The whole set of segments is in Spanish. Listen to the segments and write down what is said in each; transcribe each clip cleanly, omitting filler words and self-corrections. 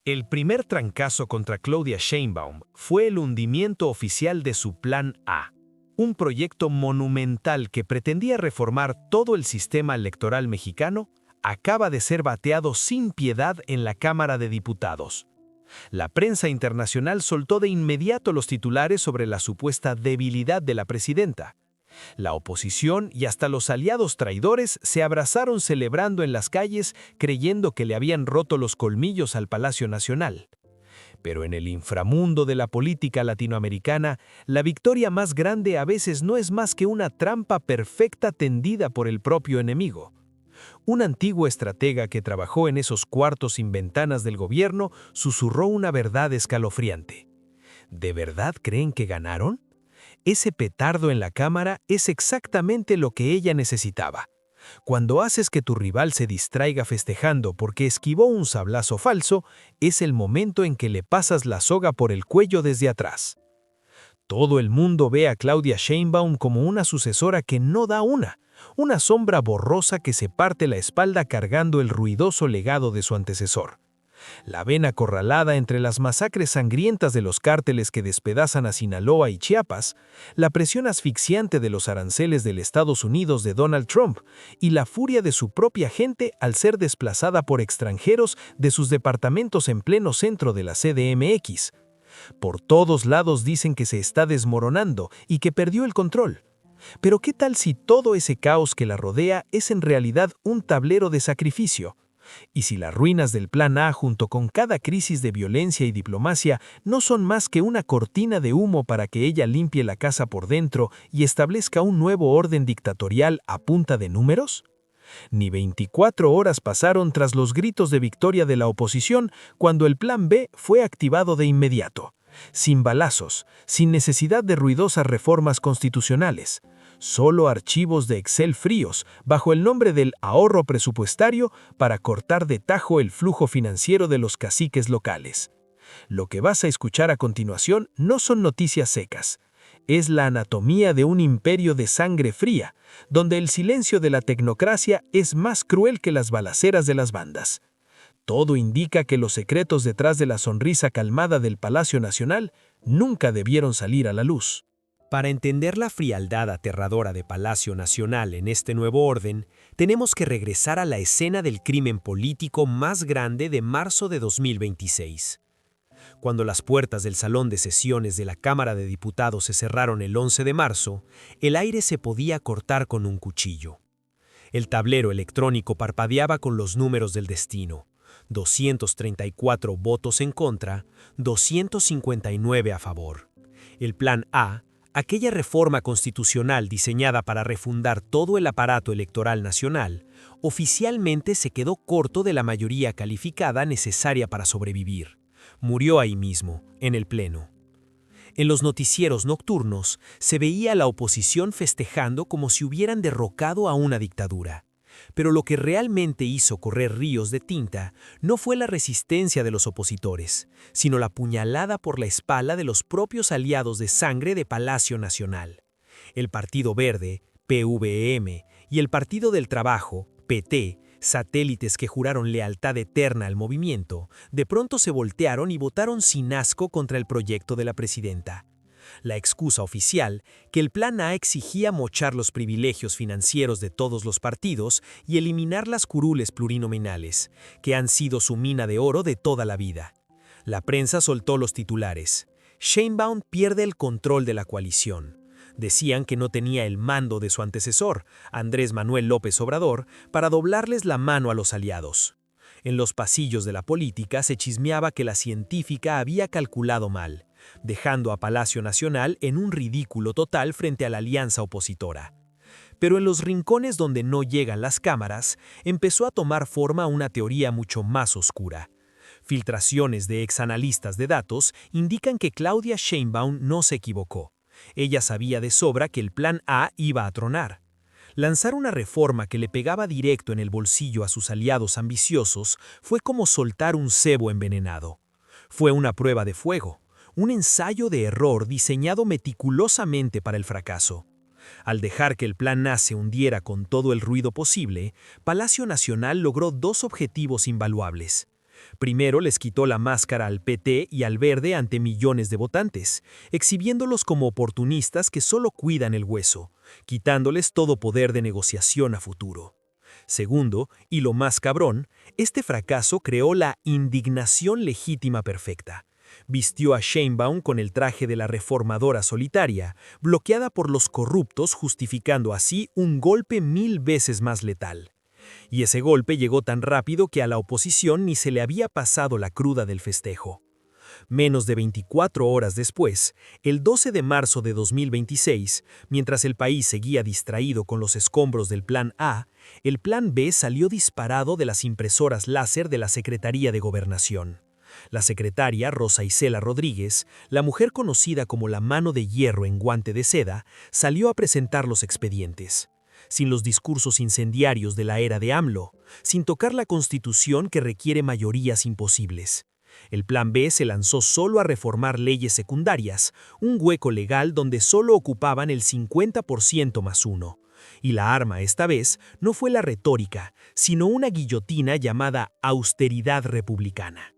El primer trancazo contra Claudia Sheinbaum fue el hundimiento oficial de su Plan A, un proyecto monumental que pretendía reformar todo el sistema electoral mexicano. Acaba de ser bateado sin piedad en la Cámara de Diputados. La prensa internacional soltó de inmediato los titulares sobre la supuesta debilidad de la presidenta. La oposición y hasta los aliados traidores se abrazaron celebrando en las calles creyendo que le habían roto los colmillos al Palacio Nacional. Pero en el inframundo de la política latinoamericana, la victoria más grande a veces no es más que una trampa perfecta tendida por el propio enemigo. Un antiguo estratega que trabajó en esos cuartos sin ventanas del gobierno susurró una verdad escalofriante. ¿De verdad creen que ganaron? Ese petardo en la cámara es exactamente lo que ella necesitaba. Cuando haces que tu rival se distraiga festejando porque esquivó un sablazo falso, es el momento en que le pasas la soga por el cuello desde atrás. Todo el mundo ve a Claudia Sheinbaum como una sucesora que no da una sombra borrosa que se parte la espalda cargando el ruidoso legado de su antecesor. La ven acorralada entre las masacres sangrientas de los cárteles que despedazan a Sinaloa y Chiapas, la presión asfixiante de los aranceles del Estados Unidos de Donald Trump y la furia de su propia gente al ser desplazada por extranjeros de sus departamentos en pleno centro de la CDMX. Por todos lados dicen que se está desmoronando y que perdió el control. Pero ¿qué tal si todo ese caos que la rodea es en realidad un tablero de sacrificio? Y si las ruinas del Plan A junto con cada crisis de violencia y diplomacia no son más que una cortina de humo para que ella limpie la casa por dentro y establezca un nuevo orden dictatorial a punta de números? Ni 24 horas pasaron tras los gritos de victoria de la oposición cuando el Plan B fue activado de inmediato, sin balazos, sin necesidad de ruidosas reformas constitucionales. Solo archivos de Excel fríos, bajo el nombre del ahorro presupuestario, para cortar de tajo el flujo financiero de los caciques locales. Lo que vas a escuchar a continuación no son noticias secas. Es la anatomía de un imperio de sangre fría, donde el silencio de la tecnocracia es más cruel que las balaceras de las bandas. Todo indica que los secretos detrás de la sonrisa calmada del Palacio Nacional nunca debieron salir a la luz. Para entender la frialdad aterradora de Palacio Nacional en este nuevo orden, tenemos que regresar a la escena del crimen político más grande de marzo de 2026. Cuando las puertas del salón de sesiones de la Cámara de Diputados se cerraron el 11 de marzo, el aire se podía cortar con un cuchillo. El tablero electrónico parpadeaba con los números del destino: 234 votos en contra, 259 a favor. El Plan A, aquella reforma constitucional diseñada para refundar todo el aparato electoral nacional, oficialmente se quedó corto de la mayoría calificada necesaria para sobrevivir. Murió ahí mismo, en el Pleno. En los noticieros nocturnos se veía a la oposición festejando como si hubieran derrocado a una dictadura. Pero lo que realmente hizo correr ríos de tinta no fue la resistencia de los opositores, sino la puñalada por la espalda de los propios aliados de sangre de Palacio Nacional. El Partido Verde, PVM, y el Partido del Trabajo, PT, satélites que juraron lealtad eterna al movimiento, de pronto se voltearon y votaron sin asco contra el proyecto de la presidenta. La excusa oficial, que el Plan A exigía mochar los privilegios financieros de todos los partidos y eliminar las curules plurinominales, que han sido su mina de oro de toda la vida. La prensa soltó los titulares. Sheinbaum pierde el control de la coalición. Decían que no tenía el mando de su antecesor, Andrés Manuel López Obrador, para doblarles la mano a los aliados. En los pasillos de la política se chismeaba que la científica había calculado mal, dejando a Palacio Nacional en un ridículo total frente a la alianza opositora. Pero en los rincones donde no llegan las cámaras, empezó a tomar forma una teoría mucho más oscura. Filtraciones de exanalistas de datos indican que Claudia Sheinbaum no se equivocó. Ella sabía de sobra que el Plan A iba a tronar. Lanzar una reforma que le pegaba directo en el bolsillo a sus aliados ambiciosos fue como soltar un cebo envenenado. Fue una prueba de fuego, un ensayo de error diseñado meticulosamente para el fracaso. Al dejar que el Plan A se hundiera con todo el ruido posible, Palacio Nacional logró dos objetivos invaluables: Primero les quitó la máscara al PT y al Verde ante millones de votantes, exhibiéndolos como oportunistas que solo cuidan el hueso, quitándoles todo poder de negociación a futuro. Segundo, y lo más cabrón, este fracaso creó la indignación legítima perfecta. Vistió a Sheinbaum con el traje de la reformadora solitaria, bloqueada por los corruptos, justificando así un golpe 1000 veces más letal. Y ese golpe llegó tan rápido que a la oposición ni se le había pasado la cruda del festejo. Menos de 24 horas después, el 12 de marzo de 2026, mientras el país seguía distraído con los escombros del Plan A, el Plan B salió disparado de las impresoras láser de la Secretaría de Gobernación. La secretaria Rosa Isela Rodríguez, la mujer conocida como la mano de hierro en guante de seda, salió a presentar los expedientes. Sin los discursos incendiarios de la era de AMLO, sin tocar la Constitución que requiere mayorías imposibles. El Plan B se lanzó solo a reformar leyes secundarias, un hueco legal donde solo ocupaban el 50% más uno. Y la arma esta vez no fue la retórica, sino una guillotina llamada austeridad republicana.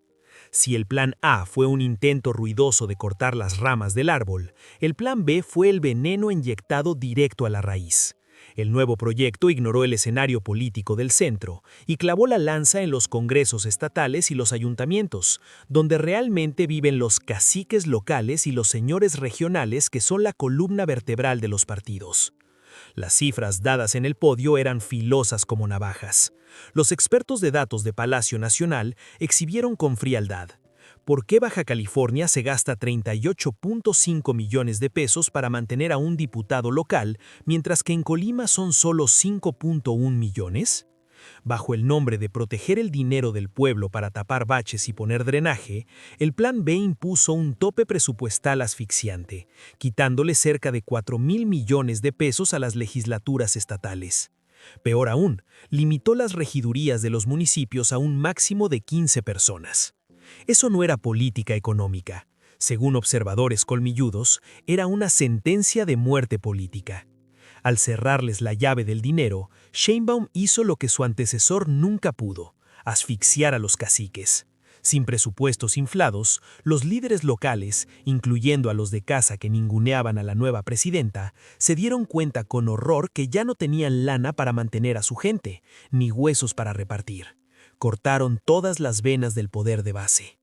Si el Plan A fue un intento ruidoso de cortar las ramas del árbol, el Plan B fue el veneno inyectado directo a la raíz. El nuevo proyecto ignoró el escenario político del centro y clavó la lanza en los congresos estatales y los ayuntamientos, donde realmente viven los caciques locales y los señores regionales que son la columna vertebral de los partidos. Las cifras dadas en el podio eran filosas como navajas. Los expertos de datos de Palacio Nacional exhibieron con frialdad. ¿Por qué Baja California se gasta 38.5 millones de pesos para mantener a un diputado local, mientras que en Colima son solo 5.1 millones? Bajo el nombre de proteger el dinero del pueblo para tapar baches y poner drenaje, el Plan B impuso un tope presupuestal asfixiante, quitándole cerca de 4.000 millones de pesos a las legislaturas estatales. Peor aún, limitó las regidurías de los municipios a un máximo de 15 personas. Eso no era política económica. Según observadores colmilludos, era una sentencia de muerte política. Al cerrarles la llave del dinero, Sheinbaum hizo lo que su antecesor nunca pudo: asfixiar a los caciques. Sin presupuestos inflados, los líderes locales, incluyendo a los de casa que ninguneaban a la nueva presidenta, se dieron cuenta con horror que ya no tenían lana para mantener a su gente, ni huesos para repartir. Cortaron todas las venas del poder de base.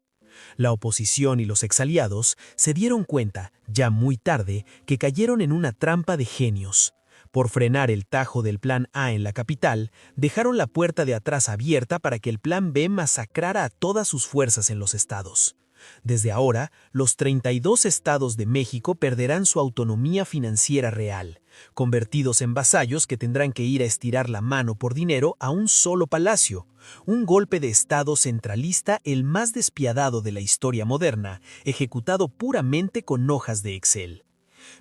La oposición y los exaliados se dieron cuenta, ya muy tarde, que cayeron en una trampa de genios. Por frenar el tajo del Plan A en la capital, dejaron la puerta de atrás abierta para que el Plan B masacrara a todas sus fuerzas en los estados. Desde ahora, los 32 estados de México perderán su autonomía financiera real, convertidos en vasallos que tendrán que ir a estirar la mano por dinero a un solo palacio, un golpe de estado centralista el más despiadado de la historia moderna, ejecutado puramente con hojas de Excel.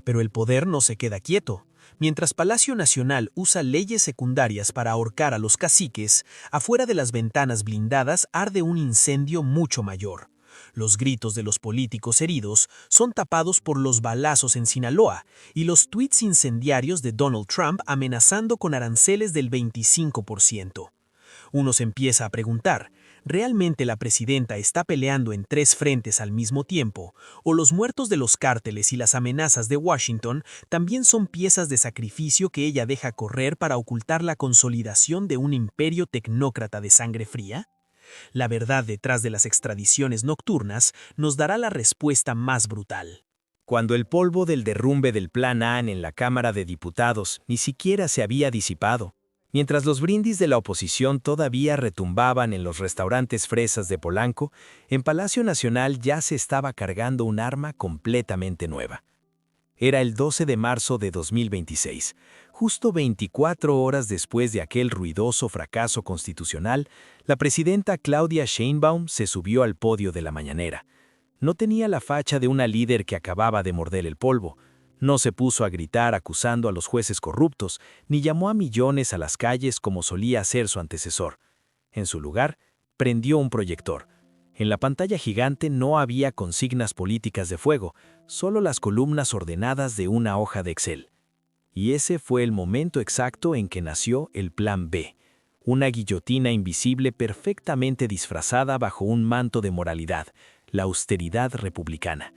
Pero el poder no se queda quieto. Mientras Palacio Nacional usa leyes secundarias para ahorcar a los caciques, afuera de las ventanas blindadas arde un incendio mucho mayor. Los gritos de los políticos heridos son tapados por los balazos en Sinaloa y los tuits incendiarios de Donald Trump amenazando con aranceles del 25%. Uno se empieza a preguntar, ¿realmente la presidenta está peleando en 3 frentes al mismo tiempo? ¿O los muertos de los cárteles y las amenazas de Washington también son piezas de sacrificio que ella deja correr para ocultar la consolidación de un imperio tecnócrata de sangre fría? La verdad detrás de las extradiciones nocturnas nos dará la respuesta más brutal. Cuando el polvo del derrumbe del Plan A en la Cámara de Diputados ni siquiera se había disipado, mientras los brindis de la oposición todavía retumbaban en los restaurantes fresas de Polanco, en Palacio Nacional ya se estaba cargando un arma completamente nueva. Era el 12 de marzo de 2026, justo 24 horas después de aquel ruidoso fracaso constitucional, la presidenta Claudia Sheinbaum se subió al podio de la mañanera. No tenía la facha de una líder que acababa de morder el polvo. No se puso a gritar acusando a los jueces corruptos, ni llamó a millones a las calles como solía hacer su antecesor. En su lugar, prendió un proyector. En la pantalla gigante no había consignas políticas de fuego, solo las columnas ordenadas de una hoja de Excel. Y ese fue el momento exacto en que nació el Plan B, una guillotina invisible perfectamente disfrazada bajo un manto de moralidad, la austeridad republicana.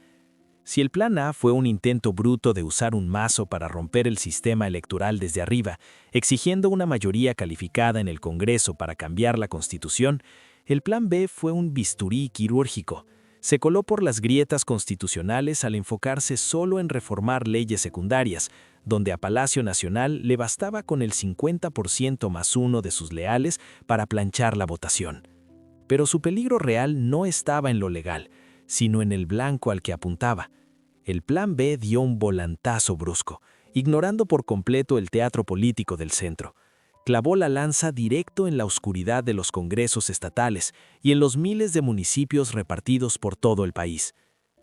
Si el Plan A fue un intento bruto de usar un mazo para romper el sistema electoral desde arriba, exigiendo una mayoría calificada en el Congreso para cambiar la Constitución, el Plan B fue un bisturí quirúrgico. Se coló por las grietas constitucionales al enfocarse solo en reformar leyes secundarias, donde a Palacio Nacional le bastaba con el 50% más uno de sus leales para planchar la votación. Pero su peligro real no estaba en lo legal, sino en el blanco al que apuntaba. El Plan B dio un volantazo brusco, ignorando por completo el teatro político del centro. Clavó la lanza directo en la oscuridad de los congresos estatales y en los miles de municipios repartidos por todo el país.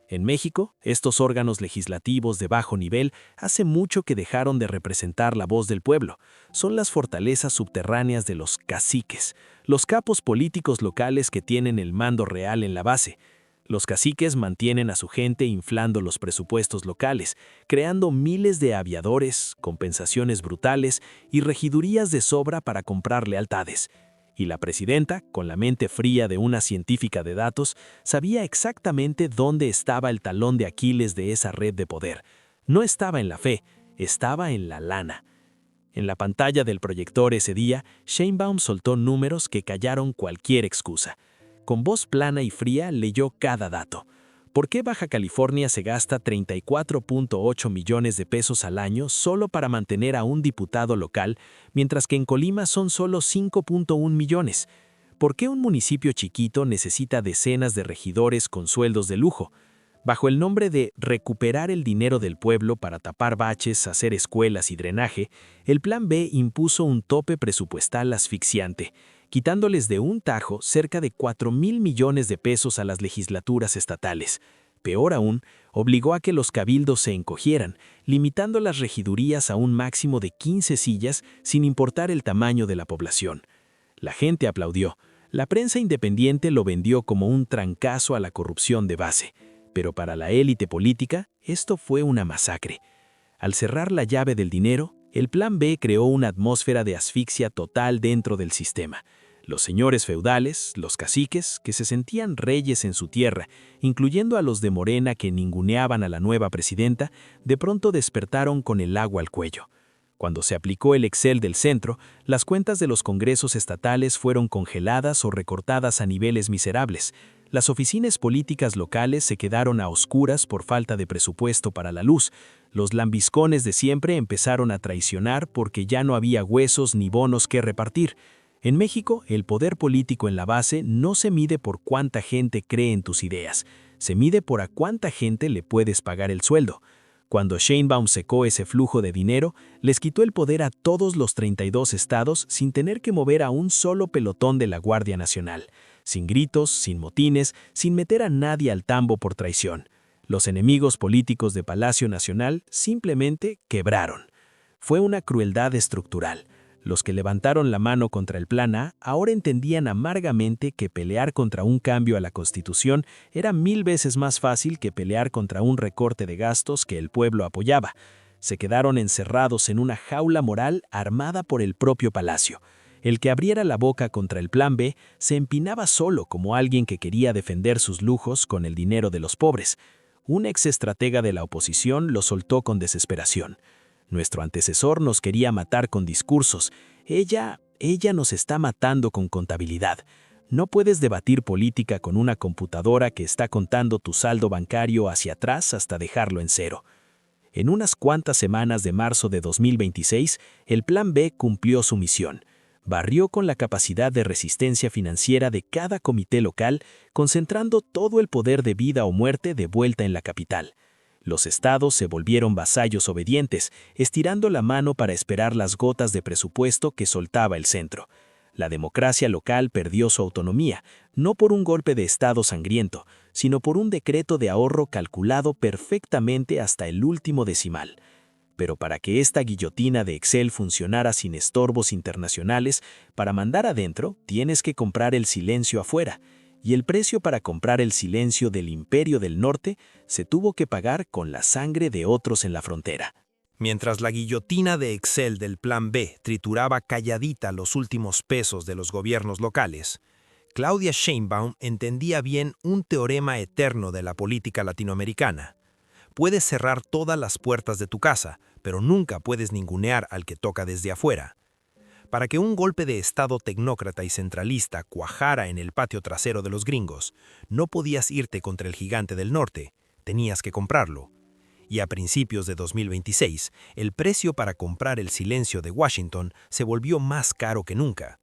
En México, estos órganos legislativos de bajo nivel hace mucho que dejaron de representar la voz del pueblo. Son las fortalezas subterráneas de los caciques, los capos políticos locales que tienen el mando real en la base. Los caciques mantienen a su gente inflando los presupuestos locales, creando miles de aviadores, compensaciones brutales y regidurías de sobra para comprar lealtades. Y la presidenta, con la mente fría de una científica de datos, sabía exactamente dónde estaba el talón de Aquiles de esa red de poder. No estaba en la fe, estaba en la lana. En la pantalla del proyector ese día, Sheinbaum soltó números que callaron cualquier excusa. Con voz plana y fría leyó cada dato. ¿Por qué Baja California se gasta 34.8 millones de pesos al año solo para mantener a un diputado local, mientras que en Colima son solo 5.1 millones? ¿Por qué un municipio chiquito necesita decenas de regidores con sueldos de lujo? Bajo el nombre de recuperar el dinero del pueblo para tapar baches, hacer escuelas y drenaje, el Plan B impuso un tope presupuestal asfixiante, quitándoles de un tajo cerca de 4,000 millones de pesos a las legislaturas estatales. Peor aún, obligó a que los cabildos se encogieran, limitando las regidurías a un máximo de 15 sillas sin importar el tamaño de la población. La gente aplaudió. La prensa independiente lo vendió como un trancazo a la corrupción de base. Pero para la élite política, esto fue una masacre. Al cerrar la llave del dinero, el Plan B creó una atmósfera de asfixia total dentro del sistema. Los señores feudales, los caciques, que se sentían reyes en su tierra, incluyendo a los de Morena que ninguneaban a la nueva presidenta, de pronto despertaron con el agua al cuello. Cuando se aplicó el Excel del centro, las cuentas de los congresos estatales fueron congeladas o recortadas a niveles miserables. Las oficinas políticas locales se quedaron a oscuras por falta de presupuesto para la luz. Los lambiscones de siempre empezaron a traicionar porque ya no había huesos ni bonos que repartir. En México, el poder político en la base no se mide por cuánta gente cree en tus ideas, se mide por a cuánta gente le puedes pagar el sueldo. Cuando Sheinbaum secó ese flujo de dinero, les quitó el poder a todos los 32 estados sin tener que mover a un solo pelotón de la Guardia Nacional. Sin gritos, sin motines, sin meter a nadie al tambo por traición. Los enemigos políticos de Palacio Nacional simplemente quebraron. Fue una crueldad estructural. Los que levantaron la mano contra el Plan A ahora entendían amargamente que pelear contra un cambio a la Constitución era 1000 veces más fácil que pelear contra un recorte de gastos que el pueblo apoyaba. Se quedaron encerrados en una jaula moral armada por el propio Palacio. El que abriera la boca contra el Plan B se empinaba solo como alguien que quería defender sus lujos con el dinero de los pobres. Un exestratega de la oposición lo soltó con desesperación. Nuestro antecesor nos quería matar con discursos. Ella nos está matando con contabilidad. No puedes debatir política con una computadora que está contando tu saldo bancario hacia atrás hasta dejarlo en cero. En unas cuantas semanas de marzo de 2026, el Plan B cumplió su misión. Barrió con la capacidad de resistencia financiera de cada comité local, concentrando todo el poder de vida o muerte de vuelta en la capital. Los estados se volvieron vasallos obedientes, estirando la mano para esperar las gotas de presupuesto que soltaba el centro. La democracia local perdió su autonomía, no por un golpe de estado sangriento, sino por un decreto de ahorro calculado perfectamente hasta el último decimal. Pero para que esta guillotina de Excel funcionara sin estorbos internacionales, para mandar adentro tienes que comprar el silencio afuera. Y el precio para comprar el silencio del Imperio del Norte se tuvo que pagar con la sangre de otros en la frontera. Mientras la guillotina de Excel del Plan B trituraba calladita los últimos pesos de los gobiernos locales, Claudia Sheinbaum entendía bien un teorema eterno de la política latinoamericana. Puedes cerrar todas las puertas de tu casa, pero nunca puedes ningunear al que toca desde afuera. Para que un golpe de Estado tecnócrata y centralista cuajara en el patio trasero de los gringos, no podías irte contra el gigante del norte, tenías que comprarlo. Y a principios de 2026, el precio para comprar el silencio de Washington se volvió más caro que nunca.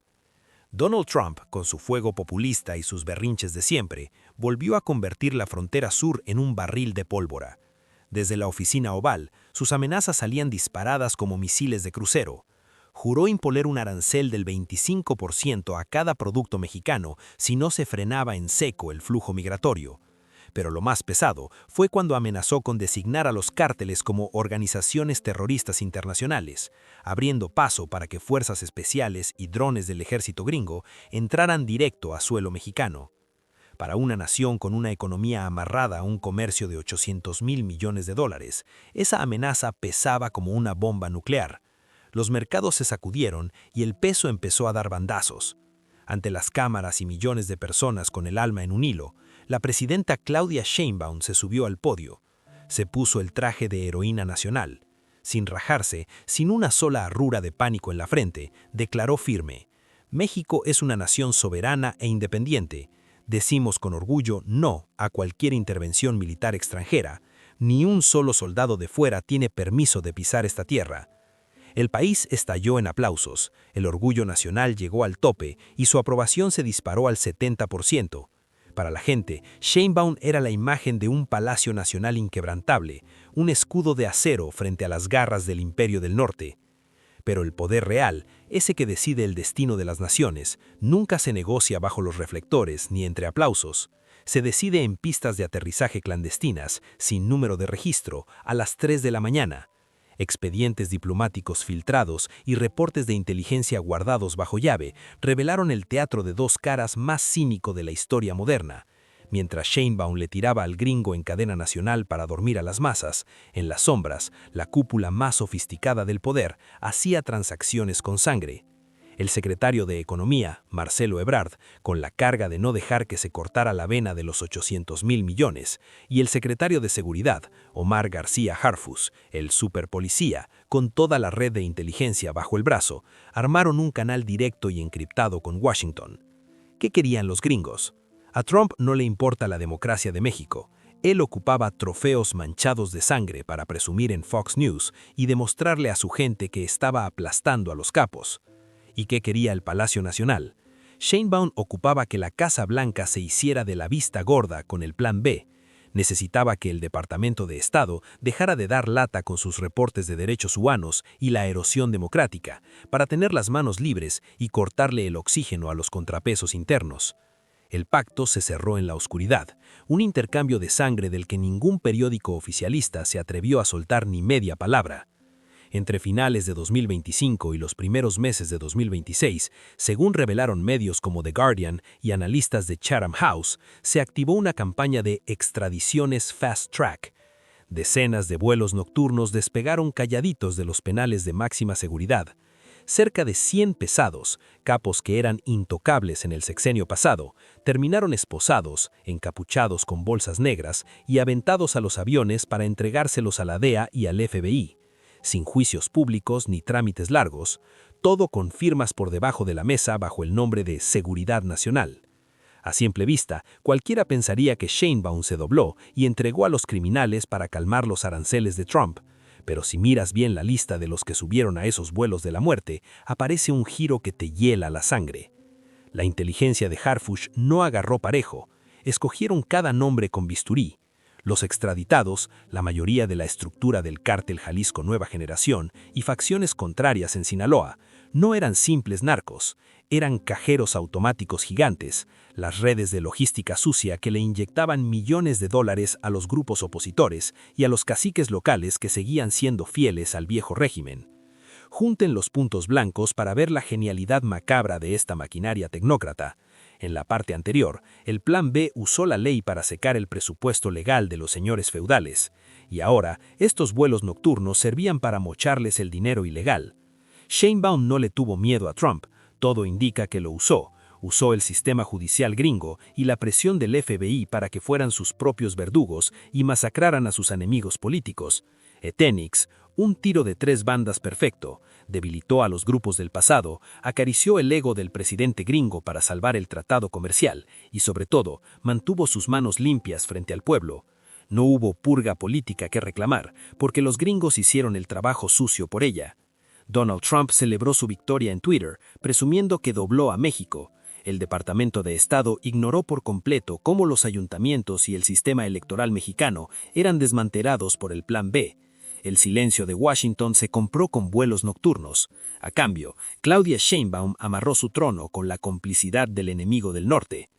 Donald Trump, con su fuego populista y sus berrinches de siempre, volvió a convertir la frontera sur en un barril de pólvora. Desde la oficina oval, sus amenazas salían disparadas como misiles de crucero. Juró imponer un arancel del 25% a cada producto mexicano si no se frenaba en seco el flujo migratorio. Pero lo más pesado fue cuando amenazó con designar a los cárteles como organizaciones terroristas internacionales, abriendo paso para que fuerzas especiales y drones del ejército gringo entraran directo a suelo mexicano. Para una nación con una economía amarrada a un comercio de $800,000 millones, esa amenaza pesaba como una bomba nuclear. Los mercados se sacudieron y el peso empezó a dar bandazos. Ante las cámaras y millones de personas con el alma en un hilo, la presidenta Claudia Sheinbaum se subió al podio. Se puso el traje de heroína nacional. Sin rajarse, sin una sola arrura de pánico en la frente, declaró firme: México es una nación soberana e independiente. Decimos con orgullo no a cualquier intervención militar extranjera. Ni un solo soldado de fuera tiene permiso de pisar esta tierra. El país estalló en aplausos, el orgullo nacional llegó al tope y su aprobación se disparó al 70%. Para la gente, Sheinbaum era la imagen de un palacio nacional inquebrantable, un escudo de acero frente a las garras del Imperio del Norte. Pero el poder real, ese que decide el destino de las naciones, nunca se negocia bajo los reflectores ni entre aplausos. Se decide en pistas de aterrizaje clandestinas, sin número de registro, a las 3 de la mañana. Expedientes diplomáticos filtrados y reportes de inteligencia guardados bajo llave revelaron el teatro de dos caras más cínico de la historia moderna. Mientras Sheinbaum le tiraba al gringo en cadena nacional para dormir a las masas, en las sombras, la cúpula más sofisticada del poder hacía transacciones con sangre. El secretario de Economía, Marcelo Ebrard, con la carga de no dejar que se cortara la vena de los $800,000 millones, y el secretario de Seguridad, Omar García Harfuch, el superpolicía, con toda la red de inteligencia bajo el brazo, armaron un canal directo y encriptado con Washington. ¿Qué querían los gringos? A Trump no le importa la democracia de México. Él ocupaba trofeos manchados de sangre para presumir en Fox News y demostrarle a su gente que estaba aplastando a los capos. ¿Y qué quería el Palacio Nacional? Sheinbaum ocupaba que la Casa Blanca se hiciera de la vista gorda con el Plan B. Necesitaba que el Departamento de Estado dejara de dar lata con sus reportes de derechos humanos y la erosión democrática, para tener las manos libres y cortarle el oxígeno a los contrapesos internos. El pacto se cerró en la oscuridad, un intercambio de sangre del que ningún periódico oficialista se atrevió a soltar ni media palabra. Entre finales de 2025 y los primeros meses de 2026, según revelaron medios como The Guardian y analistas de Chatham House, se activó una campaña de extradiciones fast track. Decenas de vuelos nocturnos despegaron calladitos de los penales de máxima seguridad. Cerca de 100 pesados, capos que eran intocables en el sexenio pasado, terminaron esposados, encapuchados con bolsas negras y aventados a los aviones para entregárselos a la DEA y al FBI. Sin juicios públicos ni trámites largos, todo con firmas por debajo de la mesa bajo el nombre de Seguridad Nacional. A simple vista, cualquiera pensaría que Sheinbaum se dobló y entregó a los criminales para calmar los aranceles de Trump, pero si miras bien la lista de los que subieron a esos vuelos de la muerte, aparece un giro que te hiela la sangre. La inteligencia de Harfuch no agarró parejo, escogieron cada nombre con bisturí. Los extraditados, la mayoría de la estructura del cártel Jalisco Nueva Generación y facciones contrarias en Sinaloa, no eran simples narcos, eran cajeros automáticos gigantes, las redes de logística sucia que le inyectaban millones de dólares a los grupos opositores y a los caciques locales que seguían siendo fieles al viejo régimen. Junten los puntos blancos para ver la genialidad macabra de esta maquinaria tecnócrata. En la parte anterior, el Plan B usó la ley para secar el presupuesto legal de los señores feudales, y ahora estos vuelos nocturnos servían para mocharles el dinero ilegal. Sheinbaum no le tuvo miedo a Trump, todo indica que lo usó. Usó el sistema judicial gringo y la presión del FBI para que fueran sus propios verdugos y masacraran a sus enemigos políticos. Etenix, un tiro de 3 bandas perfecto, debilitó a los grupos del pasado, acarició el ego del presidente gringo para salvar el tratado comercial y, sobre todo, mantuvo sus manos limpias frente al pueblo. No hubo purga política que reclamar, porque los gringos hicieron el trabajo sucio por ella. Donald Trump celebró su victoria en Twitter, presumiendo que dobló a México. El Departamento de Estado ignoró por completo cómo los ayuntamientos y el sistema electoral mexicano eran desmantelados por el Plan B. El silencio de Washington se compró con vuelos nocturnos. A cambio, Claudia Sheinbaum amarró su trono con la complicidad del enemigo del norte.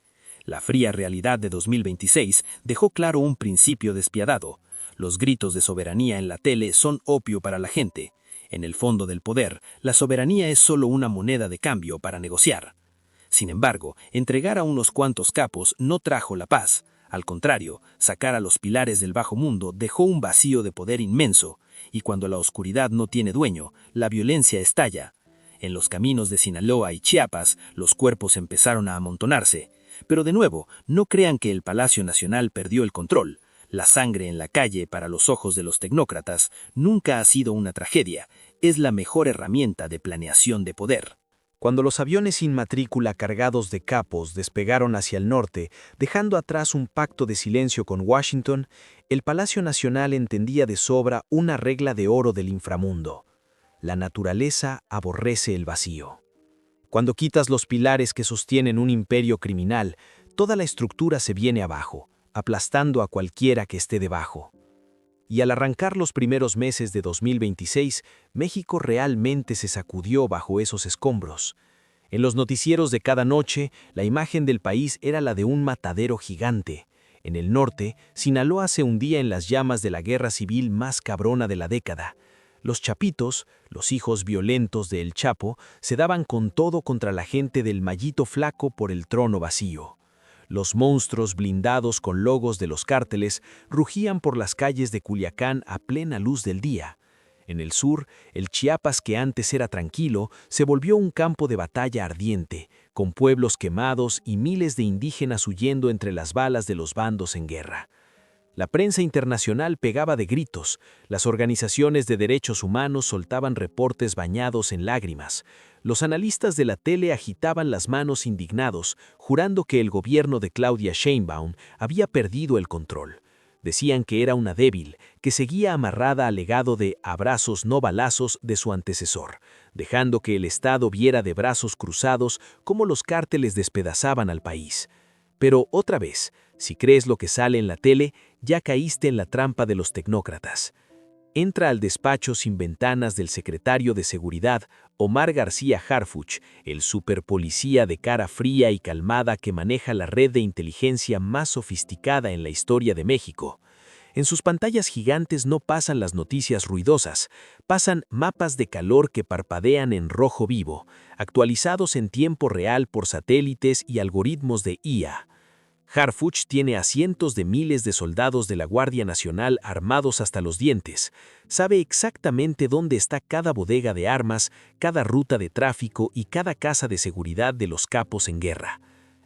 La fría realidad de 2026 dejó claro un principio despiadado. Los gritos de soberanía en la tele son opio para la gente. En el fondo del poder, la soberanía es solo una moneda de cambio para negociar. Sin embargo, entregar a unos cuantos capos no trajo la paz. Al contrario, sacar a los pilares del bajo mundo dejó un vacío de poder inmenso, y cuando la oscuridad no tiene dueño, la violencia estalla. En los caminos de Sinaloa y Chiapas, los cuerpos empezaron a amontonarse. Pero de nuevo, no crean que el Palacio Nacional perdió el control. La sangre en la calle, para los ojos de los tecnócratas, nunca ha sido una tragedia. Es la mejor herramienta de planeación de poder. Cuando los aviones sin matrícula cargados de capos despegaron hacia el norte, dejando atrás un pacto de silencio con Washington, el Palacio Nacional entendía de sobra una regla de oro del inframundo. La naturaleza aborrece el vacío. Cuando quitas los pilares que sostienen un imperio criminal, toda la estructura se viene abajo, aplastando a cualquiera que esté debajo. Y al arrancar los primeros meses de 2026, México realmente se sacudió bajo esos escombros. En los noticieros de cada noche, la imagen del país era la de un matadero gigante. En el norte, Sinaloa se hundía en las llamas de la guerra civil más cabrona de la década. Los chapitos, los hijos violentos de El Chapo, se daban con todo contra la gente del Mallito Flaco por el trono vacío. Los monstruos blindados con logos de los cárteles rugían por las calles de Culiacán a plena luz del día. En el sur, el Chiapas que antes era tranquilo se volvió un campo de batalla ardiente, con pueblos quemados y miles de indígenas huyendo entre las balas de los bandos en guerra. La prensa internacional pegaba de gritos, las organizaciones de derechos humanos soltaban reportes bañados en lágrimas, los analistas de la tele agitaban las manos indignados, jurando que el gobierno de Claudia Sheinbaum había perdido el control. Decían que era una débil, que seguía amarrada al legado de abrazos no balazos de su antecesor, dejando que el Estado viera de brazos cruzados cómo los cárteles despedazaban al país. Pero otra vez, si crees lo que sale en la tele, ya caíste en la trampa de los tecnócratas. Entra al despacho sin ventanas del secretario de Seguridad, Omar García Harfuch, el superpolicía de cara fría y calmada que maneja la red de inteligencia más sofisticada en la historia de México. En sus pantallas gigantes no pasan las noticias ruidosas, pasan mapas de calor que parpadean en rojo vivo, actualizados en tiempo real por satélites y algoritmos de IA. Harfuch tiene a cientos de miles de soldados de la Guardia Nacional armados hasta los dientes. Sabe exactamente dónde está cada bodega de armas, cada ruta de tráfico y cada casa de seguridad de los capos en guerra.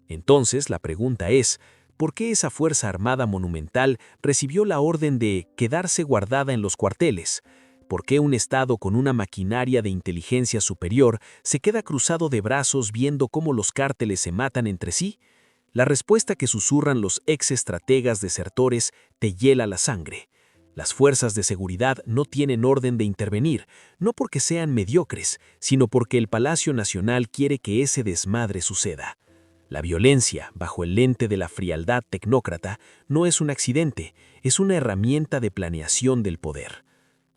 Entonces, la pregunta es, ¿por qué esa Fuerza Armada monumental recibió la orden de quedarse guardada en los cuarteles? ¿Por qué un Estado con una maquinaria de inteligencia superior se queda cruzado de brazos viendo cómo los cárteles se matan entre sí? La respuesta que susurran los ex-estrategas desertores te hiela la sangre. Las fuerzas de seguridad no tienen orden de intervenir, no porque sean mediocres, sino porque el Palacio Nacional quiere que ese desmadre suceda. La violencia, bajo el lente de la frialdad tecnócrata, no es un accidente, es una herramienta de planeación del poder.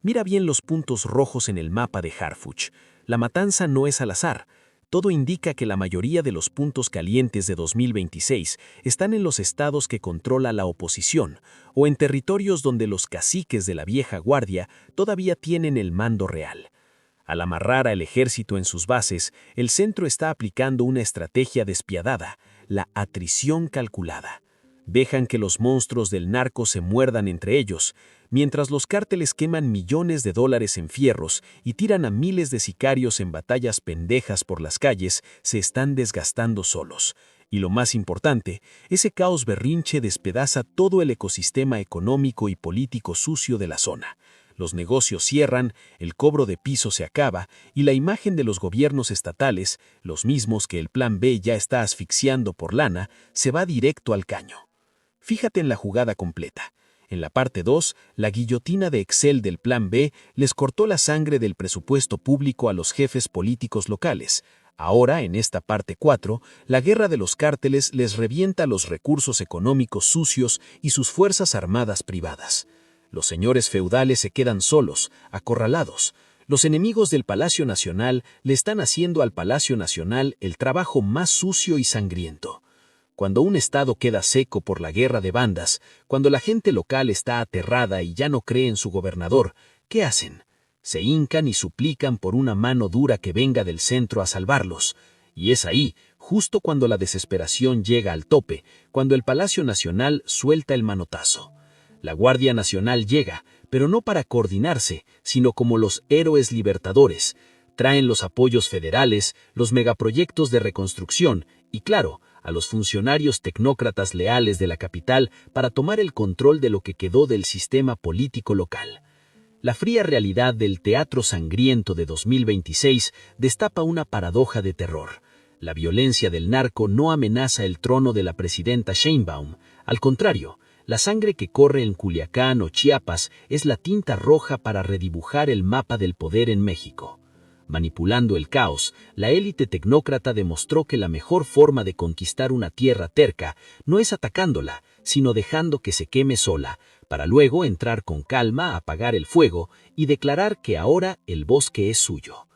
Mira bien los puntos rojos en el mapa de Harfuch. La matanza no es al azar. Todo indica que la mayoría de los puntos calientes de 2026 están en los estados que controla la oposición o en territorios donde los caciques de la vieja guardia todavía tienen el mando real. Al amarrar al ejército en sus bases, el centro está aplicando una estrategia despiadada. la atrición calculada. Dejan que los monstruos del narco se muerdan entre ellos, mientras los cárteles queman millones de dólares en fierros y tiran a miles de sicarios en batallas pendejas por las calles, se están desgastando solos. Y lo más importante, ese caos berrinche despedaza todo el ecosistema económico y político sucio de la zona. Los negocios cierran, el cobro de piso se acaba y la imagen de los gobiernos estatales, los mismos que el Plan B ya está asfixiando por lana, se va directo al caño. Fíjate en la jugada completa. En la parte 2, la guillotina de Excel del Plan B les cortó la sangre del presupuesto público a los jefes políticos locales. Ahora, en esta parte 4, la guerra de los cárteles les revienta los recursos económicos sucios y sus fuerzas armadas privadas. Los señores feudales se quedan solos, acorralados. Los enemigos del Palacio Nacional le están haciendo al Palacio Nacional el trabajo más sucio y sangriento. Cuando un estado queda seco por la guerra de bandas, cuando la gente local está aterrada y ya no cree en su gobernador, ¿qué hacen? Se hincan y suplican por una mano dura que venga del centro a salvarlos. Y es ahí, justo cuando la desesperación llega al tope, cuando el Palacio Nacional suelta el manotazo. La Guardia Nacional llega, pero no para coordinarse, sino como los héroes libertadores. Traen los apoyos federales, los megaproyectos de reconstrucción y, claro, a los funcionarios tecnócratas leales de la capital para tomar el control de lo que quedó del sistema político local. La fría realidad del teatro sangriento de 2026 destapa una paradoja de terror. La violencia del narco no amenaza el trono de la presidenta Sheinbaum. Al contrario, la sangre que corre en Culiacán o Chiapas es la tinta roja para redibujar el mapa del poder en México. Manipulando el caos, la élite tecnócrata demostró que la mejor forma de conquistar una tierra terca no es atacándola, sino dejando que se queme sola, para luego entrar con calma a apagar el fuego y declarar que ahora el bosque es suyo.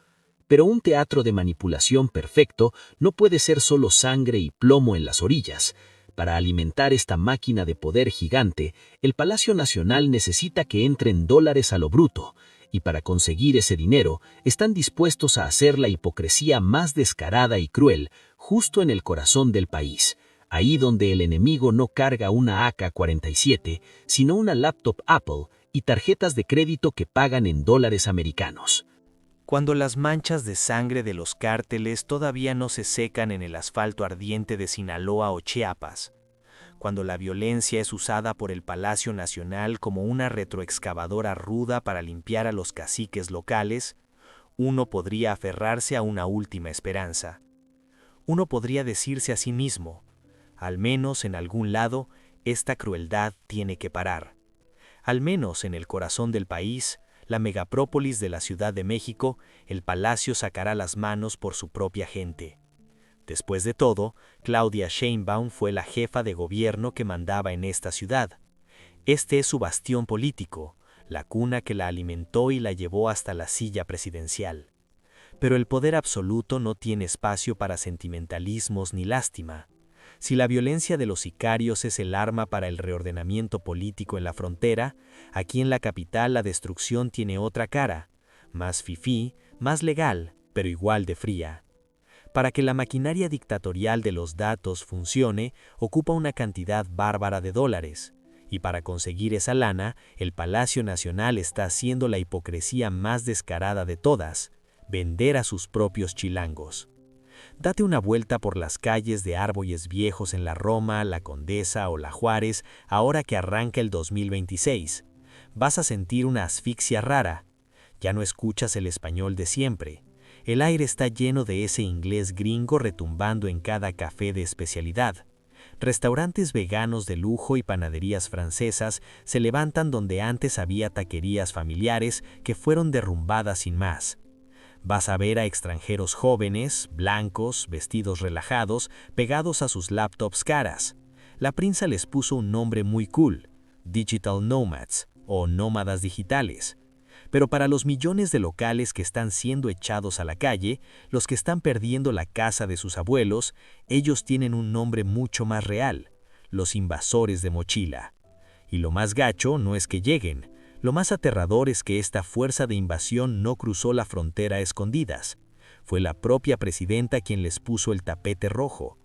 Pero un teatro de manipulación perfecto no puede ser solo sangre y plomo en las orillas. Para alimentar esta máquina de poder gigante, el Palacio Nacional necesita que entren dólares a lo bruto, y para conseguir ese dinero están dispuestos a hacer la hipocresía más descarada y cruel, justo en el corazón del país, ahí donde el enemigo no carga una AK-47, sino una laptop Apple y tarjetas de crédito que pagan en dólares americanos. Cuando las manchas de sangre de los cárteles todavía no se secan en el asfalto ardiente de Sinaloa o Chiapas, cuando la violencia es usada por el Palacio Nacional como una retroexcavadora ruda para limpiar a los caciques locales, uno podría aferrarse a una última esperanza. Uno podría decirse a sí mismo, al menos en algún lado, esta crueldad tiene que parar. Al menos en el corazón del país, la megaprópolis de la Ciudad de México, el Palacio sacará las manos por su propia gente. Después de todo, Claudia Sheinbaum fue la jefa de gobierno que mandaba en esta ciudad. Este es su bastión político, la cuna que la alimentó y la llevó hasta la silla presidencial. Pero el poder absoluto no tiene espacio para sentimentalismos ni lástima. Si la violencia de los sicarios es el arma para el reordenamiento político en la frontera, aquí en la capital la destrucción tiene otra cara, más fifí, más legal, pero igual de fría. Para que la maquinaria dictatorial de los datos funcione, ocupa una cantidad bárbara de dólares. Y para conseguir esa lana, el Palacio Nacional está haciendo la hipocresía más descarada de todas, vender a sus propios chilangos. Date una vuelta por las calles de árboles viejos en la Roma, la Condesa o la Juárez, ahora que arranca el 2026. Vas a sentir una asfixia rara. Ya no escuchas el español de siempre. El aire está lleno de ese inglés gringo retumbando en cada café de especialidad. Restaurantes veganos de lujo y panaderías francesas se levantan donde antes había taquerías familiares que fueron derrumbadas sin más. Vas a ver a extranjeros jóvenes, blancos, vestidos relajados, pegados a sus laptops caras. La prensa les puso un nombre muy cool, Digital Nomads o nómadas digitales. Pero para los millones de locales que están siendo echados a la calle, los que están perdiendo la casa de sus abuelos, ellos tienen un nombre mucho más real, los invasores de mochila. Y lo más gacho no es que lleguen, lo más aterrador es que esta fuerza de invasión no cruzó la frontera a escondidas. Fue la propia presidenta quien les puso el tapete rojo.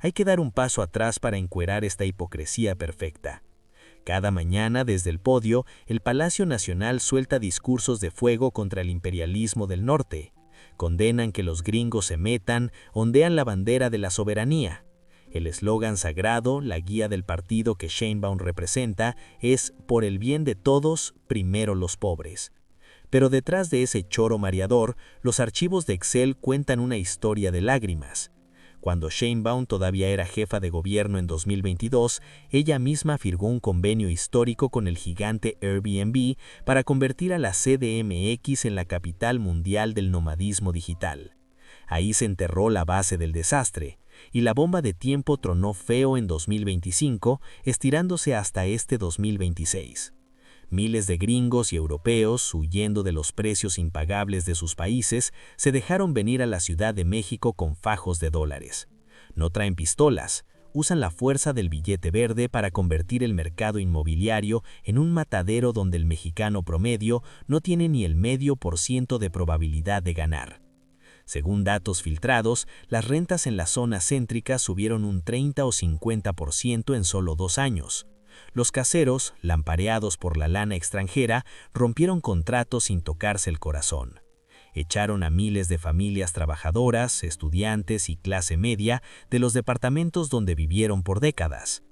Hay que dar un paso atrás para encuerar esta hipocresía perfecta. Cada mañana, desde el podio, el Palacio Nacional suelta discursos de fuego contra el imperialismo del norte. Condenan que los gringos se metan, ondean la bandera de la soberanía. El eslogan sagrado, la guía del partido que Sheinbaum representa, es «Por el bien de todos, primero los pobres». Pero detrás de ese choro mareador, los archivos de Excel cuentan una historia de lágrimas. Cuando Sheinbaum todavía era jefa de gobierno en 2022, ella misma firmó un convenio histórico con el gigante Airbnb para convertir a la CDMX en la capital mundial del nomadismo digital. Ahí se enterró la base del desastre, y la bomba de tiempo tronó feo en 2025, estirándose hasta este 2026. Miles de gringos y europeos, huyendo de los precios impagables de sus países, se dejaron venir a la Ciudad de México con fajos de dólares. No traen pistolas, usan la fuerza del billete verde para convertir el mercado inmobiliario en un matadero donde el mexicano promedio no tiene ni el 0,5% de probabilidad de ganar. Según datos filtrados, las rentas en la zona céntrica subieron un 30 o 50% en solo 2 años. Los caseros, lampareados por la lana extranjera, rompieron contratos sin tocarse el corazón. Echaron a miles de familias trabajadoras, estudiantes y clase media de los departamentos donde vivieron por décadas.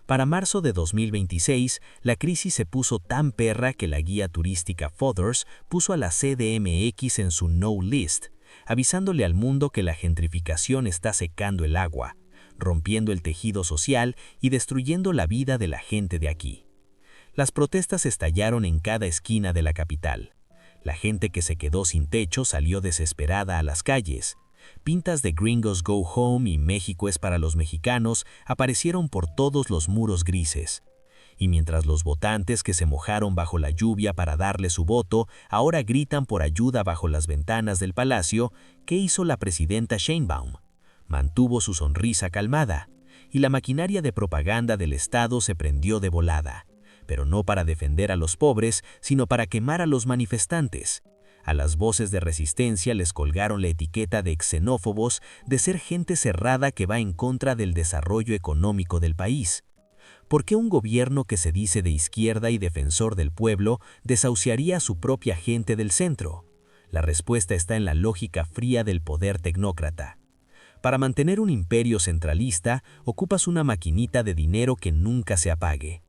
Para marzo de 2026, la crisis se puso tan perra que la guía turística Fothers puso a la CDMX en su no list, avisándole al mundo que la gentrificación está secando el agua, rompiendo el tejido social y destruyendo la vida de la gente de aquí. Las protestas estallaron en cada esquina de la capital. La gente que se quedó sin techo salió desesperada a las calles. Pintas de Gringos Go Home y México es para los mexicanos aparecieron por todos los muros grises. Y mientras los votantes que se mojaron bajo la lluvia para darle su voto ahora gritan por ayuda bajo las ventanas del palacio, ¿qué hizo la presidenta Sheinbaum? Mantuvo su sonrisa calmada, y la maquinaria de propaganda del Estado se prendió de volada, pero no para defender a los pobres, sino para quemar a los manifestantes. A las voces de resistencia les colgaron la etiqueta de xenófobos, de ser gente cerrada que va en contra del desarrollo económico del país. ¿Por qué un gobierno que se dice de izquierda y defensor del pueblo desahuciaría a su propia gente del centro? La respuesta está en la lógica fría del poder tecnócrata. Para mantener un imperio centralista, ocupas una maquinita de dinero que nunca se apague.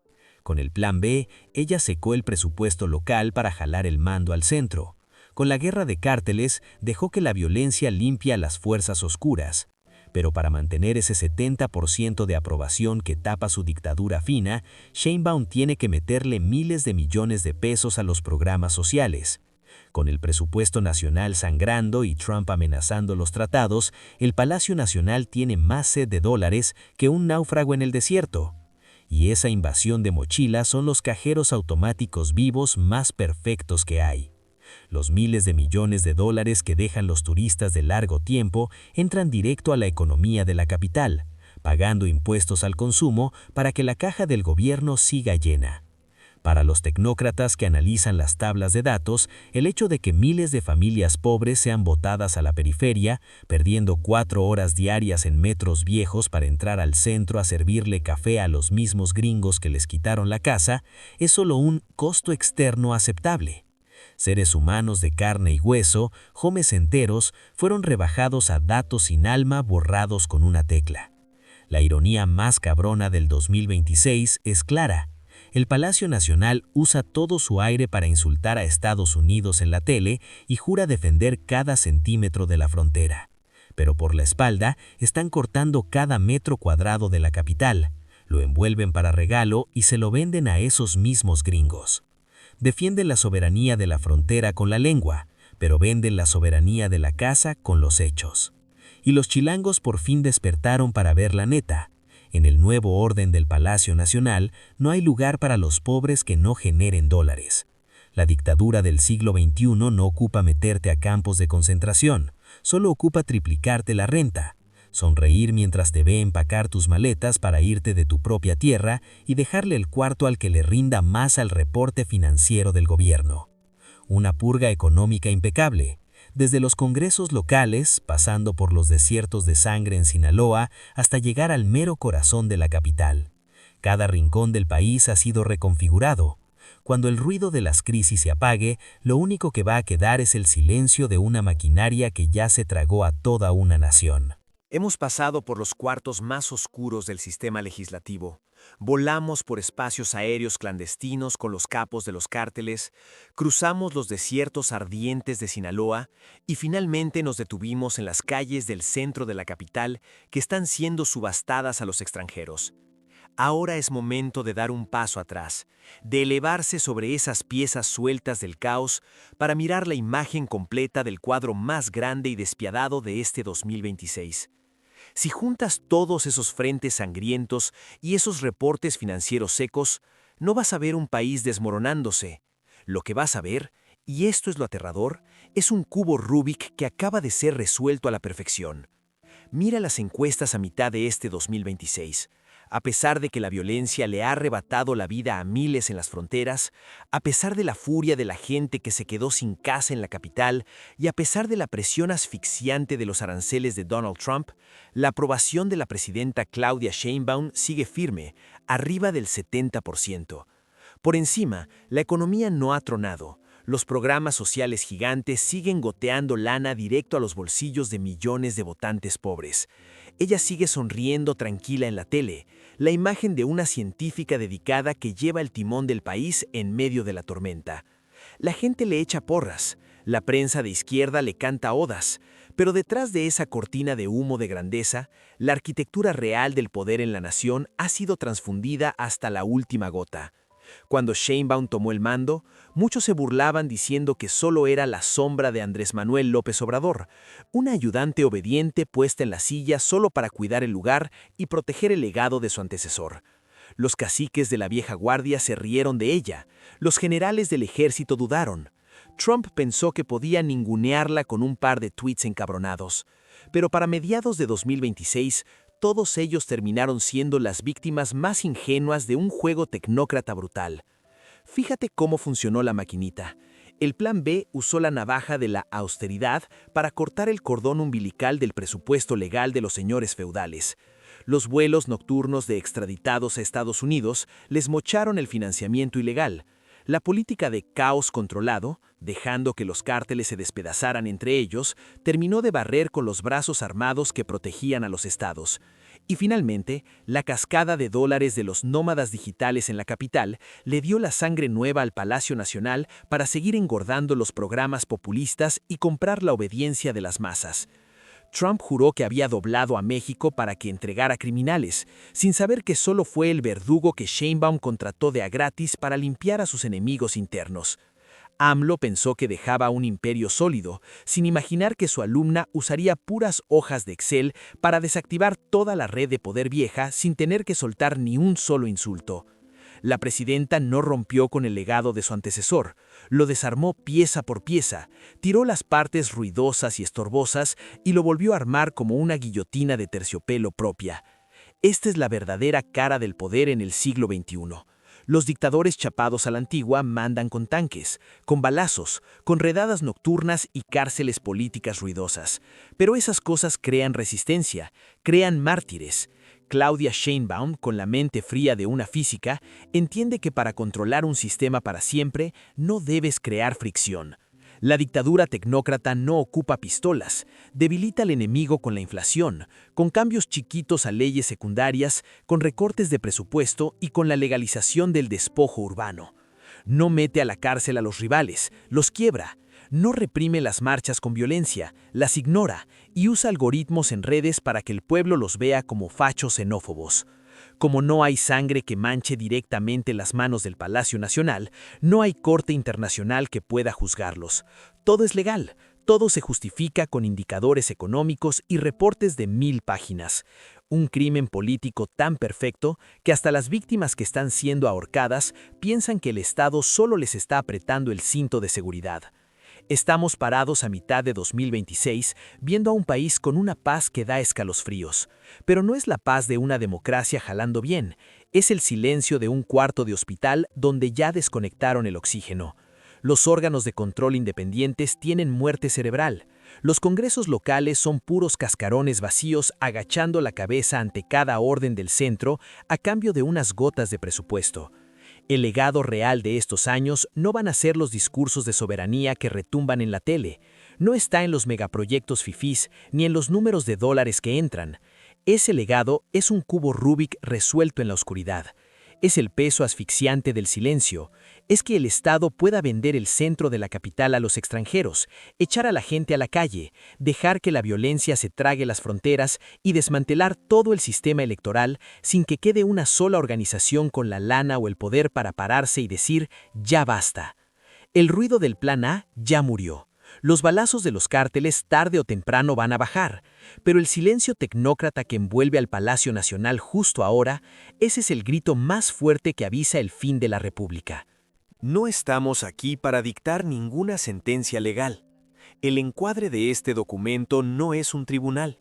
Con el Plan B, ella secó el presupuesto local para jalar el mando al centro. Con la guerra de cárteles, dejó que la violencia limpie a las fuerzas oscuras. Pero para mantener ese 70% de aprobación que tapa su dictadura fina, Sheinbaum tiene que meterle miles de millones de pesos a los programas sociales. Con el presupuesto nacional sangrando y Trump amenazando los tratados, el Palacio Nacional tiene más sed de dólares que un náufrago en el desierto. Y esa invasión de mochilas son los cajeros automáticos vivos más perfectos que hay. Los miles de millones de dólares que dejan los turistas de largo tiempo entran directo a la economía de la capital, pagando impuestos al consumo para que la caja del gobierno siga llena. Para los tecnócratas que analizan las tablas de datos, el hecho de que miles de familias pobres sean botadas a la periferia, perdiendo 4 horas diarias en metros viejos para entrar al centro a servirle café a los mismos gringos que les quitaron la casa, es solo un costo externo aceptable. Seres humanos de carne y hueso, homes enteros, fueron rebajados a datos sin alma borrados con una tecla. La ironía más cabrona del 2026 es clara. El Palacio Nacional usa todo su aire para insultar a Estados Unidos en la tele y jura defender cada centímetro de la frontera. Pero por la espalda están cortando cada metro cuadrado de la capital, lo envuelven para regalo y se lo venden a esos mismos gringos. Defienden la soberanía de la frontera con la lengua, pero venden la soberanía de la casa con los hechos. Y los chilangos por fin despertaron para ver la neta. En el nuevo orden del Palacio Nacional no hay lugar para los pobres que no generen dólares. La dictadura del siglo XXI no ocupa meterte a campos de concentración, solo ocupa triplicarte la renta, sonreír mientras te ve empacar tus maletas para irte de tu propia tierra y dejarle el cuarto al que le rinda más al reporte financiero del gobierno. Una purga económica impecable, desde los congresos locales, pasando por los desiertos de sangre en Sinaloa, hasta llegar al mero corazón de la capital. Cada rincón del país ha sido reconfigurado. Cuando el ruido de las crisis se apague, lo único que va a quedar es el silencio de una maquinaria que ya se tragó a toda una nación. Hemos pasado por los cuartos más oscuros del sistema legislativo. Volamos por espacios aéreos clandestinos con los capos de los cárteles, cruzamos los desiertos ardientes de Sinaloa y finalmente nos detuvimos en las calles del centro de la capital que están siendo subastadas a los extranjeros. Ahora es momento de dar un paso atrás, de elevarse sobre esas piezas sueltas del caos para mirar la imagen completa del cuadro más grande y despiadado de este 2026. Si juntas todos esos frentes sangrientos y esos reportes financieros secos, no vas a ver un país desmoronándose. Lo que vas a ver, y esto es lo aterrador, es un cubo Rubik que acaba de ser resuelto a la perfección. Mira las encuestas a mitad de este 2026. A pesar de que la violencia le ha arrebatado la vida a miles en las fronteras, a pesar de la furia de la gente que se quedó sin casa en la capital y a pesar de la presión asfixiante de los aranceles de Donald Trump, la aprobación de la presidenta Claudia Sheinbaum sigue firme, arriba del 70%. Por encima, la economía no ha tronado. Los programas sociales gigantes siguen goteando lana directo a los bolsillos de millones de votantes pobres. Ella sigue sonriendo tranquila en la tele, la imagen de una científica dedicada que lleva el timón del país en medio de la tormenta. La gente le echa porras, la prensa de izquierda le canta odas, pero detrás de esa cortina de humo de grandeza, la arquitectura real del poder en la nación ha sido transfundida hasta la última gota. Cuando Sheinbaum tomó el mando, muchos se burlaban diciendo que solo era la sombra de Andrés Manuel López Obrador, una ayudante obediente puesta en la silla solo para cuidar el lugar y proteger el legado de su antecesor. Los caciques de la vieja guardia se rieron de ella, los generales del ejército dudaron. Trump pensó que podía ningunearla con un par de tweets encabronados, pero para mediados de 2026, todos ellos terminaron siendo las víctimas más ingenuas de un juego tecnócrata brutal. Fíjate cómo funcionó la maquinita. El plan B usó la navaja de la austeridad para cortar el cordón umbilical del presupuesto legal de los señores feudales. Los vuelos nocturnos de extraditados a Estados Unidos les mocharon el financiamiento ilegal. La política de caos controlado, dejando que los cárteles se despedazaran entre ellos, terminó de barrer con los brazos armados que protegían a los estados. Y finalmente, la cascada de dólares de los nómadas digitales en la capital le dio la sangre nueva al Palacio Nacional para seguir engordando los programas populistas y comprar la obediencia de las masas. Trump juró que había doblado a México para que entregara criminales, sin saber que solo fue el verdugo que Sheinbaum contrató de a gratis para limpiar a sus enemigos internos. AMLO pensó que dejaba un imperio sólido, sin imaginar que su alumna usaría puras hojas de Excel para desactivar toda la red de poder vieja sin tener que soltar ni un solo insulto. La presidenta no rompió con el legado de su antecesor, lo desarmó pieza por pieza, tiró las partes ruidosas y estorbosas y lo volvió a armar como una guillotina de terciopelo propia. Esta es la verdadera cara del poder en el siglo XXI. Los dictadores chapados a la antigua mandan con tanques, con balazos, con redadas nocturnas y cárceles políticas ruidosas. Pero esas cosas crean resistencia, crean mártires. Claudia Sheinbaum, con la mente fría de una física, entiende que para controlar un sistema para siempre no debes crear fricción. La dictadura tecnócrata no ocupa pistolas, debilita al enemigo con la inflación, con cambios chiquitos a leyes secundarias, con recortes de presupuesto y con la legalización del despojo urbano. No mete a la cárcel a los rivales, los quiebra. No reprime las marchas con violencia, las ignora y usa algoritmos en redes para que el pueblo los vea como fachos xenófobos. Como no hay sangre que manche directamente las manos del Palacio Nacional, no hay corte internacional que pueda juzgarlos. Todo es legal, todo se justifica con indicadores económicos y reportes de 1000 páginas. Un crimen político tan perfecto que hasta las víctimas que están siendo ahorcadas piensan que el Estado solo les está apretando el cinto de seguridad. Estamos parados a mitad de 2026 viendo a un país con una paz que da escalofríos. Pero no es la paz de una democracia jalando bien, es el silencio de un cuarto de hospital donde ya desconectaron el oxígeno. Los órganos de control independientes tienen muerte cerebral. Los congresos locales son puros cascarones vacíos agachando la cabeza ante cada orden del centro a cambio de unas gotas de presupuesto. El legado real de estos años no van a ser los discursos de soberanía que retumban en la tele. No está en los megaproyectos fifís ni en los números de dólares que entran. Ese legado es un cubo Rubik resuelto en la oscuridad. Es el peso asfixiante del silencio. Es que el Estado pueda vender el centro de la capital a los extranjeros, echar a la gente a la calle, dejar que la violencia se trague las fronteras y desmantelar todo el sistema electoral sin que quede una sola organización con la lana o el poder para pararse y decir, ya basta. El ruido del Plan A ya murió. Los balazos de los cárteles tarde o temprano van a bajar, pero el silencio tecnócrata que envuelve al Palacio Nacional justo ahora, ese es el grito más fuerte que avisa el fin de la República. No estamos aquí para dictar ninguna sentencia legal. El encuadre de este documento no es un tribunal,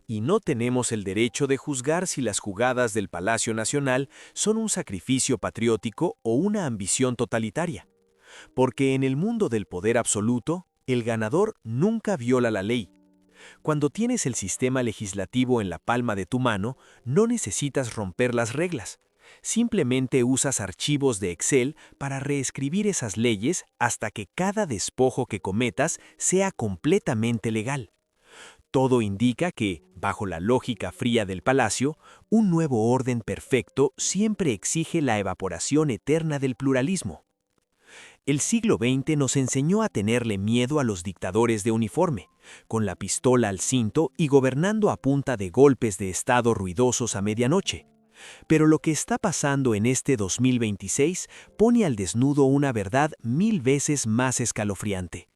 y no tenemos el derecho de juzgar si las jugadas del Palacio Nacional son un sacrificio patriótico o una ambición totalitaria. Porque en el mundo del poder absoluto, el ganador nunca viola la ley. Cuando tienes el sistema legislativo en la palma de tu mano, no necesitas romper las reglas. Simplemente usas archivos de Excel para reescribir esas leyes hasta que cada despojo que cometas sea completamente legal. Todo indica que, bajo la lógica fría del palacio, un nuevo orden perfecto siempre exige la evaporación eterna del pluralismo. El siglo XX nos enseñó a tenerle miedo a los dictadores de uniforme, con la pistola al cinto y gobernando a punta de golpes de Estado ruidosos a medianoche. Pero lo que está pasando en este 2026 pone al desnudo una verdad 1000 veces más escalofriante.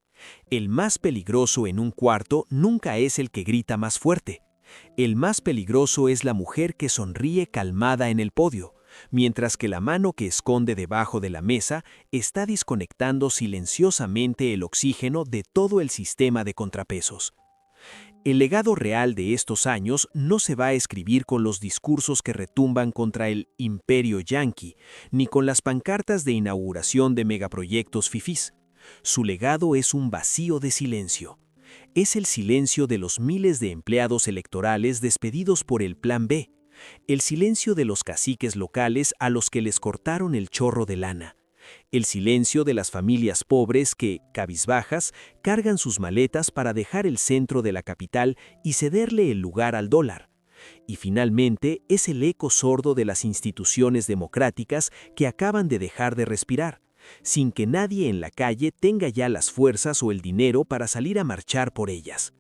El más peligroso en un cuarto nunca es el que grita más fuerte. El más peligroso es la mujer que sonríe calmada en el podio, mientras que la mano que esconde debajo de la mesa está desconectando silenciosamente el oxígeno de todo el sistema de contrapesos. El legado real de estos años no se va a escribir con los discursos que retumban contra el imperio yanqui, ni con las pancartas de inauguración de megaproyectos fifís. Su legado es un vacío de silencio. Es el silencio de los miles de empleados electorales despedidos por el Plan B. El silencio de los caciques locales a los que les cortaron el chorro de lana. El silencio de las familias pobres que, cabizbajas, cargan sus maletas para dejar el centro de la capital y cederle el lugar al dólar. Y finalmente es el eco sordo de las instituciones democráticas que acaban de dejar de respirar, sin que nadie en la calle tenga ya las fuerzas o el dinero para salir a marchar por ellas.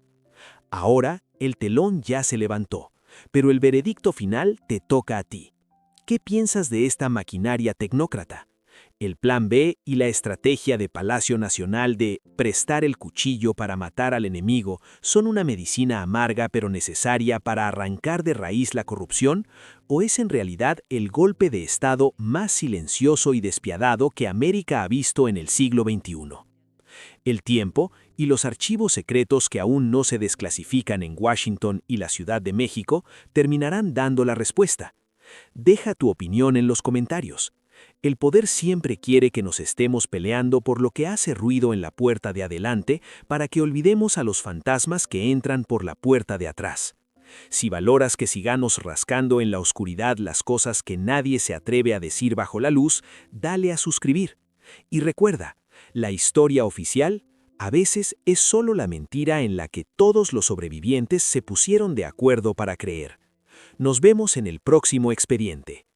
Ahora el telón ya se levantó. Pero el veredicto final te toca a ti. ¿Qué piensas de esta maquinaria tecnócrata? El Plan B y la estrategia de Palacio Nacional de prestar el cuchillo para matar al enemigo son una medicina amarga pero necesaria para arrancar de raíz la corrupción, ¿o es en realidad el golpe de Estado más silencioso y despiadado que América ha visto en el siglo XXI? El tiempo y los archivos secretos que aún no se desclasifican en Washington y la Ciudad de México terminarán dando la respuesta. Deja tu opinión en los comentarios. El poder siempre quiere que nos estemos peleando por lo que hace ruido en la puerta de adelante para que olvidemos a los fantasmas que entran por la puerta de atrás. Si valoras que sigamos rascando en la oscuridad las cosas que nadie se atreve a decir bajo la luz, dale a suscribir. Y recuerda, la historia oficial a veces es solo la mentira en la que todos los sobrevivientes se pusieron de acuerdo para creer. Nos vemos en el próximo expediente.